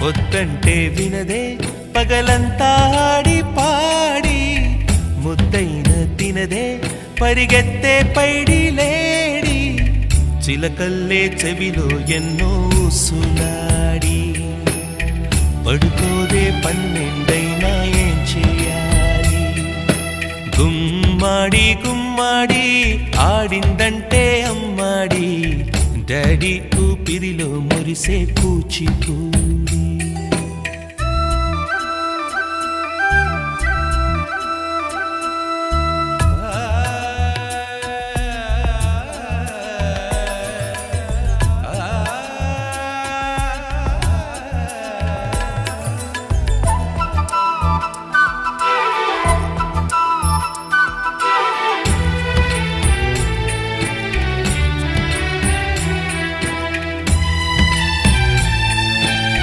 వద్దంటే వినదే పగలంతా ఆడి పాడి ముద్దైన తినదే పరిగెత్తే పైడి లేడి చిలకల్లే చెవిలో ఎన్నో సులాడి పడుకోదే పన్నెండైనా ఏం చేయాలి గుమ్మాడి గుమ్మాడి ఆడిందంటే అమ్మాడి డాడీ ఊపిరిలో మురిసే కూచిపూడి